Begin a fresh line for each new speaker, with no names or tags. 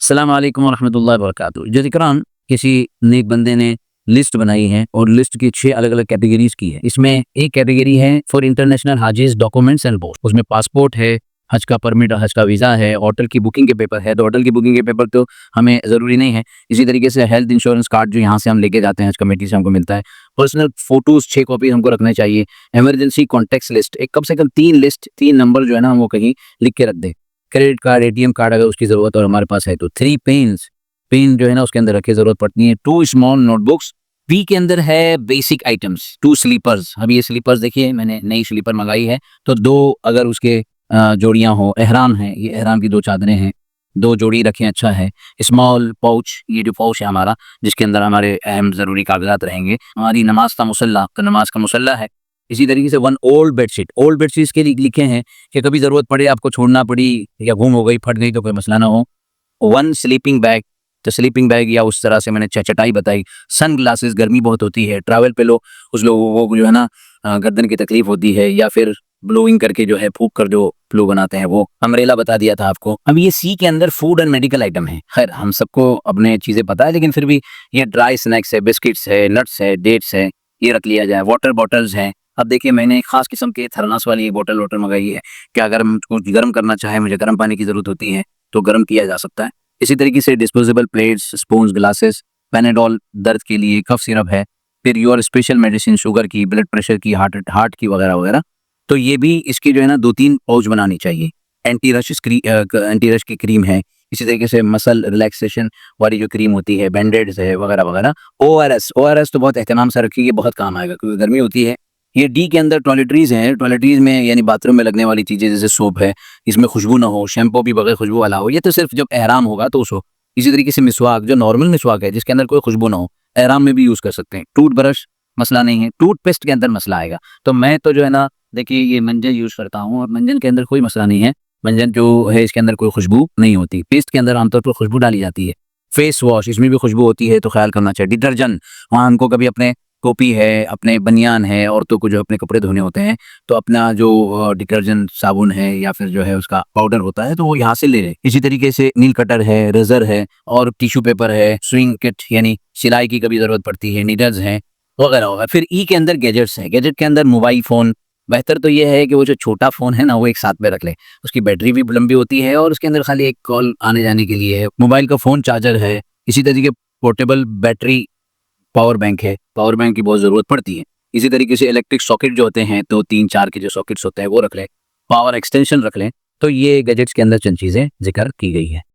अस्सलाम वालेकुम वरहमतुल्लाहि वबरकातुहू। ज़िक्रान किसी नेक बंदे ने लिस्ट बनाई है और लिस्ट की 6 अलग-अलग कैटेगरीज़ की है। इसमें एक कैटेगरी है फॉर इंटरनेशनल हाजीज़ डॉक्यूमेंट्स एंड पोस्ट। उसमें पासपोर्ट है, हज का परमिट, हज का वीज़ा है, होटल की बुकिंग के पेपर है। तो होटल की बुकिंग के पेपर तो हमें ज़रूरी नहीं है। इसी तरीके से हेल्थ इंश्योरेंस कार्ड जो यहाँ से हम लेके जाते हैं, हज कमेटी से हमको मिलता है। पर्सनल फ़ोटोज़ 6 कॉपी हमको रखने चाहिए। इमरजेंसी कॉन्टैक्ट्स लिस्ट, एक कम से कम 3 लिस्ट, 3 नंबर जो है ना, हम वो कहीं लिख के रख दें। क्रेडिट कार्ड, एटीएम कार्ड अगर उसकी ज़रूरत और हमारे पास है तो 3 पेन्स, पेन जो है ना उसके अंदर रखे ज़रूरत पड़ती है। 2 स्मॉल नोटबुक्स। पी के अंदर है बेसिक आइटम्स, 2 स्लीपर्स। अब ये स्लीपर्स देखिए मैंने नई स्लीपर मंगाई है तो 2 अगर उसके जोड़ियाँ हो, एहराम है, ये एहराम की 2 चादरें हैं, 2 जोड़ी रखें अच्छा है। स्मॉल पाउच, ये जो पाउच है हमारा जिसके अंदर हमारे अहम ज़रूरी कागज़ात रहेंगे। हमारी नमाज़ का मुसल्ला, तो नमाज़ का मुसल्ला है। इसी तरीके से 1 ओल्ड बेडशीट, ओल्ड बेडशीट्स के लिए लिखे हैं कि कभी ज़रूरत पड़े, आपको छोड़ना पड़ी या गुम हो गई, फट गई तो कोई मसला ना हो। 1 स्लीपिंग बैग, तो स्लीपिंग बैग या उस तरह से मैंने चटाई बताई। सन ग्लासेस, गर्मी बहुत होती है, ट्रैवल पे लो उस लोगों को जो है ना गर्दन की तकलीफ होती है, या फिर ब्लोइंग करके जो है फूंक कर जो फ्लू बनाते हैं वो। अम्ब्रेला बता दिया था आपको। अब ये सी के अंदर फूड एंड मेडिकल आइटम है। खैर हम सबको अपने चीज़ें पता है, लेकिन फिर भी ये ड्राई स्नैक्स है, बिस्किट्स है, नट्स है, डेट्स है, ये रख लिया जाए। वाटर बॉटल्स हैं। अब देखिए मैंने एक खास किस्म के थर्मस वाली एक बोतल वाटर मंगाई है कि अगर मुझको गर्म करना चाहे, मुझे गर्म पानी की ज़रूरत होती है तो गर्म किया जा सकता है। इसी तरीके से disposable plates, spoons, glasses, Panadol दर्द के लिए, कफ सिरप है, फिर योर स्पेशल मेडिसिन शुगर की, ब्लड प्रेशर की, हार्ट की वगैरह वगैरह। तो ये भी इसकी जो है ना 2-3 पाउच बनानी चाहिए। एंटी रश की क्रीम है। इसी तरीके से मसल रिलैक्सेशन वाली जो क्रीम होती है, बैंडेड्स है वगैरह वगैरह। ओआरएस तो बहुत एहतमाम से रखिए, ये बहुत काम आएगा क्योंकि गर्मी होती है। ये डी के अंदर टॉयलेटरीज़ हैं। टॉयलेटरीज़ में यानी बाथरूम में लगने वाली चीज़ें, जैसे सोप है, इसमें खुशबू ना हो, शैम्पू भी बगैर खुशबू वाला हो। ये तो सिर्फ जब एहराम होगा तो उस हो। इसी तरीके से मिसवाक, जो नॉर्मल मिसवाक है जिसके अंदर कोई खुशबू ना हो, एहराम में भी यूज़ कर सकते हैं। टूथब्रश मसला नहीं है। टूथपेस्ट के अंदर मसला आएगा। तो मैं तो जो है ना देखिए ये मंजन यूज़ करता हूँ और मंजन के अंदर कोई मसला नहीं है। मंजन जो है इसके अंदर कोई खुशबू नहीं होती। पेस्ट के अंदर आमतौर पर खुशबू डाली जाती है। फेस वॉश, इसमें भी खुशबू होती है तो ख्याल करना चाहिए। डिटर्जेंट, वहाँ हमको कभी अपने टोपी है, अपने बनियान है, औरतों को जो अपने कपड़े धोने होते हैं तो अपना जो डिटर्जेंट साबुन है या फिर जो है उसका पाउडर होता है तो वो यहाँ से ले लें। इसी तरीके से नील कटर है, रेजर है और टिश्यू पेपर है, स्विंग किट यानी सिलाई की कभी ज़रूरत पड़ती है, नीडल्स हैं वगैरह वगैरह। फिर ई के अंदर गैजेट्स हैं। गैजेट के अंदर मोबाइल फ़ोन। बेहतर तो ये है कि वो जो छोटा फ़ोन है ना वो एक साथ में रख लें। उसकी बैटरी भी लंबी होती है और उसके अंदर खाली एक कॉल आने जाने के लिए है। मोबाइल का फ़ोन चार्जर है। इसी तरीके पोर्टेबल बैटरी पावर बैंक है। पावर बैंक की बहुत ज़रूरत पड़ती है। इसी तरीके से इलेक्ट्रिक सॉकेट जो होते हैं तो 3-4 के जो सॉकेट्स होते हैं वो रख लें। पावर एक्सटेंशन रख लें। तो ये गैजेट्स के अंदर चंद चीज़ें ज़िक्र की गई है।